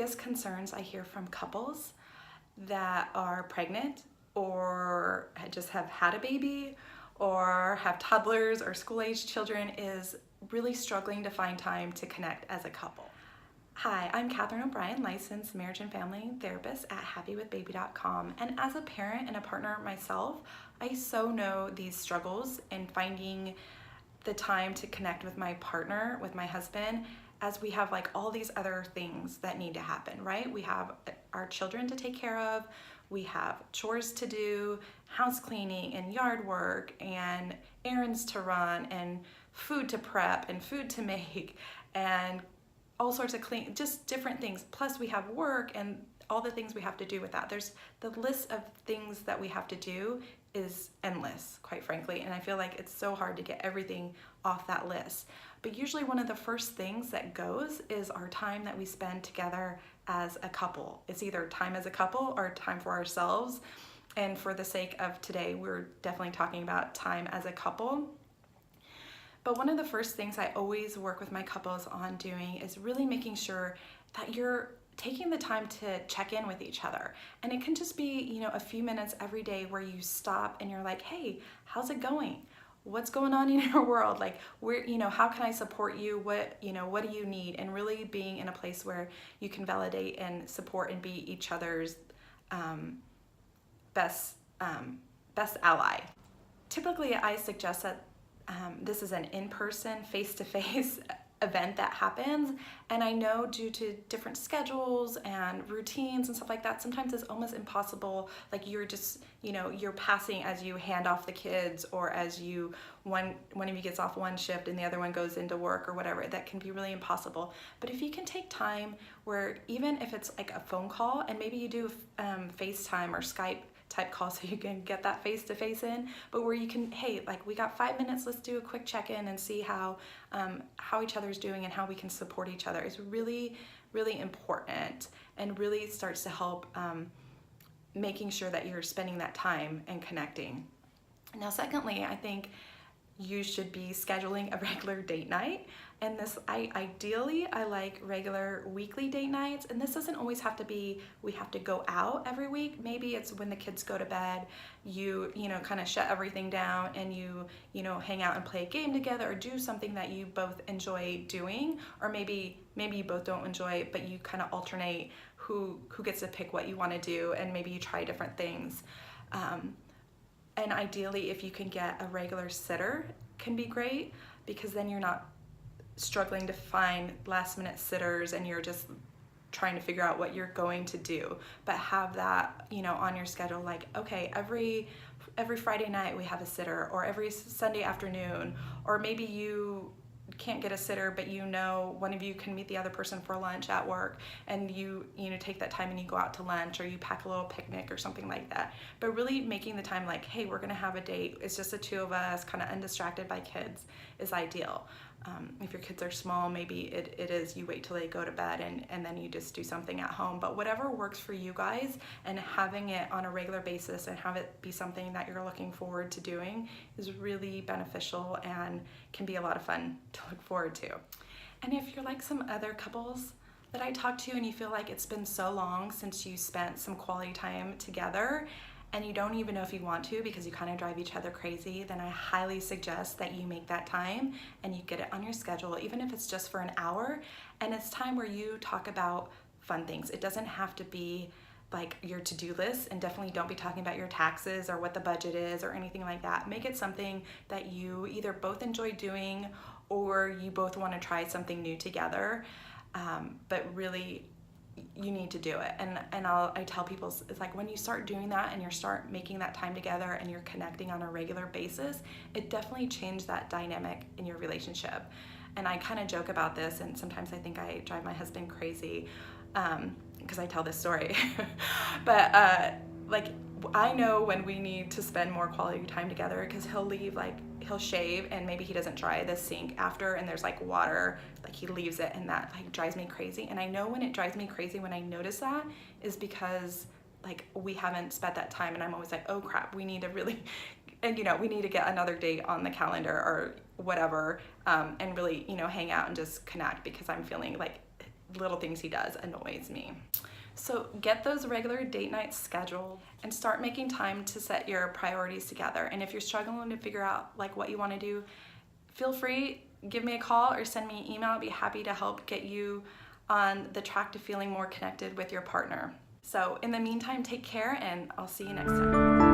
biggest concerns I hear from couples that are pregnant or just have had a baby or have toddlers or school-age children is really struggling to find time to connect as a couple. Hi, I'm Catherine O'Brien, licensed marriage and family therapist at happywithbaby.com. And as a parent and a partner myself, I so know these struggles in finding the time to connect with my partner, with my husband, as we have like all these other things that need to happen, right? We have our children to take care of, we have chores to do, house cleaning and yard work and errands to run and food to prep and food to make and all sorts of just different things. Plus we have work and all the things we have to do with that. There's the list of things that we have to do is endless, quite frankly. And I feel like it's so hard to get everything off that list. But usually one of the first things that goes is our time that we spend together as a couple. It's either time as a couple or time for ourselves. And for the sake of today, we're definitely talking about time as a couple. But one of the first things I always work with my couples on doing is really making sure that you're taking the time to check in with each other. And it can just be, a few minutes every day where you stop and you're like, hey, how's it going? What's going on in your world? Like, how can I support you? What do you need? And really being in a place where you can validate and support and be each other's best ally. Typically, I suggest that this is an in-person, face-to-face event that happens, and I know due to different schedules and routines and stuff like that, sometimes it's almost impossible. Like you're just, you're passing as you hand off the kids, or as one of you gets off one shift and the other one goes into work or whatever. That can be really impossible. But if you can take time where, even if it's like a phone call, and maybe you do FaceTime or Skype type call so you can get that face-to-face in, but where you can, hey, like we got 5 minutes, let's do a quick check-in and see how each other's doing and how we can support each other is really, really important, and really starts to help making sure that you're spending that time and connecting. Now, secondly, I think you should be scheduling a regular date night. And ideally, I like regular weekly date nights. And this doesn't always have to be, we have to go out every week. Maybe it's when the kids go to bed, you kind of shut everything down and you hang out and play a game together or do something that you both enjoy doing. Or maybe you both don't enjoy it, but you kind of alternate who gets to pick what you want to do, and maybe you try different things. And ideally, if you can get a regular sitter, can be great, because then you're not struggling to find last minute sitters and you're just trying to figure out what you're going to do. But have that, on your schedule, like, okay, every Friday night we have a sitter, or every Sunday afternoon, or maybe you can't get a sitter, but one of you can meet the other person for lunch at work, and you take that time and you go out to lunch, or you pack a little picnic or something like that. But really making the time like, hey, we're gonna have a date, it's just the two of us, kind of undistracted by kids, is ideal. If your kids are small, maybe it is you wait till they go to bed and then you just do something at home. But whatever works for you guys, and having it on a regular basis and have it be something that you're looking forward to doing is really beneficial and can be a lot of fun to look forward to. And if you're like some other couples that I talk to and you feel like it's been so long since you spent some quality time together, and you don't even know if you want to because you kind of drive each other crazy, then I highly suggest that you make that time and you get it on your schedule, even if it's just for an hour. And it's time where you talk about fun things. It doesn't have to be like your to-do list, and definitely don't be talking about your taxes or what the budget is or anything like that. Make it something that you either both enjoy doing or you both want to try something new together. But really, you need to do it. And I tell people, it's like when you start doing that and you start making that time together and you're connecting on a regular basis, it definitely changed that dynamic in your relationship. And I kind of joke about this, and sometimes I think I drive my husband crazy because I tell this story. But like, I know when we need to spend more quality time together, because he'll shave and maybe he doesn't dry the sink after, and there's like water, like he leaves it, and that like drives me crazy. And I know when it drives me crazy, when I notice that, is because like we haven't spent that time, and I'm always like, oh crap, we need to really, and we need to get another date on the calendar or whatever, and really hang out and just connect, because I'm feeling like little things he does annoys me. So get those regular date nights scheduled and start making time to set your priorities together. And if you're struggling to figure out like what you want to do, feel free, give me a call or send me an email. I'd be happy to help get you on the track to feeling more connected with your partner. So in the meantime, take care, and I'll see you next time.